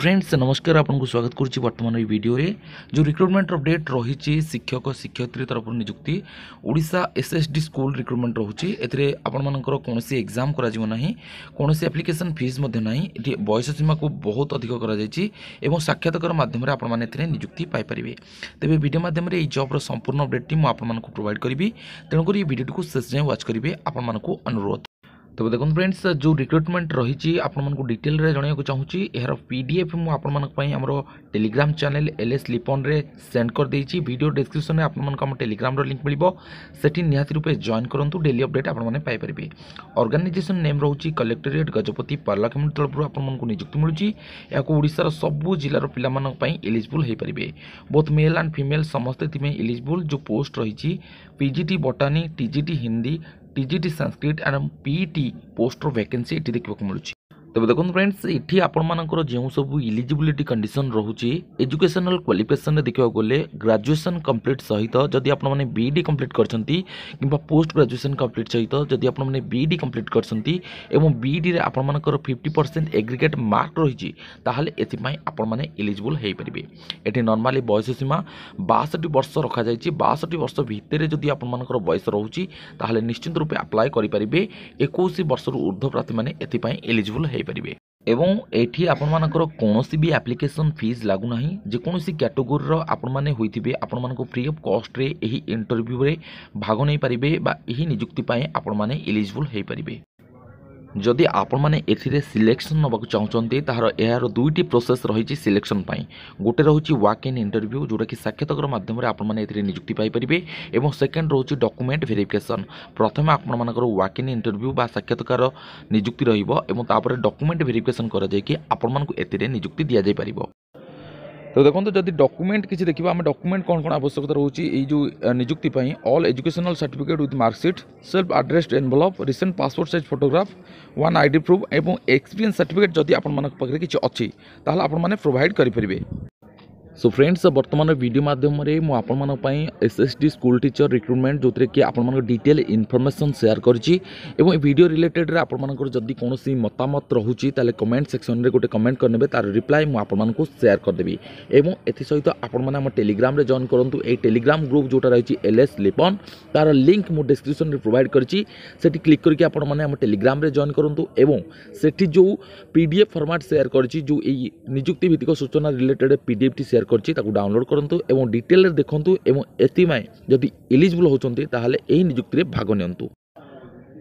Friends नमस्कार आपको स्वागत करुच्ची वर्तमान ये वीडियो रे जो रिक्रुटमेंट अपडेट रही शिक्षक शिक्षयित्री तरफ नियुक्ति ओडिशा एसएसडी स्कूल रिक्रुटमेंट रोचे आपंकर कौन एग्जाम करा कौन एप्लिकेशन फीस ना बयस सीमा को बहुत अधिक कर साक्षात्कार मध्यम आपने नियुक्ति पाइपर तेज वीडियो मध्यम जॉब्र संपूर्ण अपडेट मुझे प्रोवाइड करी तेणुक ये वीडियो को शेष जाए वाच करेंगे आपण अनुरोध। तो देखो फ्रेंड्स जो रिक्रुटमेंट रही आपको डिटेल रे जनवाक चाहूँगी यार पीडीएफ मुझे टेलीग्राम चैनल एलएस लिपन रे सेंड कर देछि वीडियो डिस्क्रिप्शन में आपको टेलीग्राम लिंक मिल सेठी निहाती रूपे जॉइन करूँ डेली अपडेट आपने पाइपर। ऑर्गेनाइजेशन नेम रोची कलेक्टोरेट गजपति पार्लामेंट तरफ आपको नियुक्ति मिलूँ ओडिशार सबू जिलार पिलामानक एलिजिबल हो पारे बोथ मेल एंड फीमेल समस्ते एलिजिबल जो पोस्ट रही PGT botany TGT Hindi TGT Sanskrit and PET post vacancy ये देखा मिलूँ। तब देखो फ्रेंड्स ये आपर जो सब इलिजिबिलिटी कंडीशन रोचे एजुकेशनल क्वालिफिकेशन देखा गले ग्रेजुएशन कंप्लीट सहित जदि आपने बीईडी कंप्लीट करछंती किंबा पोस्ट ग्रेजुएशन कंप्लीट सहित जदि आपने बीईडी कंप्लीट करछंती एवं बीईडी रे आपनकर 50% एग्रीगेट मार्क रही ताहले एथिपाई आपण माने एलिजिबल हो पारे। एठी नॉर्मली बयस सीमा 62 वर्ष रखा जायछि 62 वर्ष भितर जदि आपनकर बयस रोची ताहले निश्चित रूपे अप्लाई करि परिबे 21 वर्ष ऊर्ध्व प्रार्थी माने एथिपाई एलिजिबल हो पारे। एवं एठी आपनकर कौनसी भी एप्लिकेशन फीस लागू ना जेकोसी कैटेगोरी आपण मैंने होइथिबे आपण मानको फ्री ऑफ कॉस्ट रे एही इंटरव्यू रे भाग नहीं पारिबे बा एही नियुक्ति पाए आपण माने एलिजिबल हो पारिबे। जदि आपण माने एथिरे सिलेक्शन नबाक चाहते तार यार दुईटी प्रोसेस रही सिलेक्शन पाई गोटे रोचे वाक इन इंटरव्यू जोटा कि साक्षात्कार माध्यम आपण माने एथिरे नियुक्ति पाई परिबे एवं सेकेंड रोचे डॉक्यूमेंट वेरिफिकेशन प्रथम आपण मानकर वाक इन इंटरव्यू बा साक्षात्कार नियुक्ति रहिबो एवं तापर डॉक्यूमेंट वेरिफिकेशन करा जाय कि आपण मानकु एथिरे नियुक्ति दिया जाय परिबो। तो देखो जदि डॉक्यूमेंट किसी देखा आम डॉक्यूमेंट कौन कौन आवश्यकता रोचे ये जो नियुक्ति all educational certificate with marksheet self addressed envelope recent passport size photograph one ID proof एवं एक्सपीरियंस सर्टिफिकेट जदि आपण पाखे किसी अच्छी ताहले आपण माने प्रोवाइड करें। सो फ्रेंड्स वर्तमान वीडियो माध्यम मुझे एसएसडी स्कूल टीचर रिक्रुटमेंट जो कि आप डिटेल इनफॉरमेशन शेयर करछि एवं वीडियो रिलेटेड रे आपनकर जदि कोनोसी मतामत रहुछि ताले कमेंट सेक्शन रे गोटे कमेंट करनेबे तार रिप्लाई मु आपनकर शेयर कर देबी एवं एथि सहित आपण माने हम टेलीग्राम रे जॉइन करंतु ए टेलीग्राम ग्रुप जोटा रही एलएस लिपन तार लिंक मु डिस्क्रिप्शन रे प्रोवाइड करछि सेठी क्लिक करके आपण माने हम टेलीग्राम रे जॉइन करंतु एवं सेठी जो पीडीएफ फॉर्मेट शेयर करछि जो ए नियुक्ति भित्तिक सूचना रिलेटेड पीडीएफ टी शेयर करछि ताकू डाउनलोड करंतु एवं डिटेल रे देखंतु एवं एतिमाय जदि एलिजिबल होचंती ताहले एही नियुक्ति रे भाग नियंतु।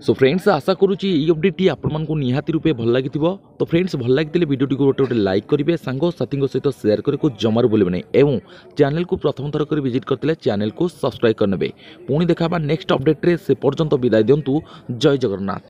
सो फ्रेंड्स आशा करूची ये अपडेट टी आपण मानकु निहाती रूपे भल लागिथिबो। तो फ्रेंड्स भल लागितले वीडियो टी गोटे लाइक करिवे सांगो साथी सहित शेयर करे को जमार बोलिबे नै एवं चैनल को प्रथम थर कर विजिट करथिले चैनल को सब्सक्राइब करनेबे। पुणी देखाबा नेक्स्ट अपडेट रे से पर्यंत विदाय दियंतु। जय जगन्नाथ।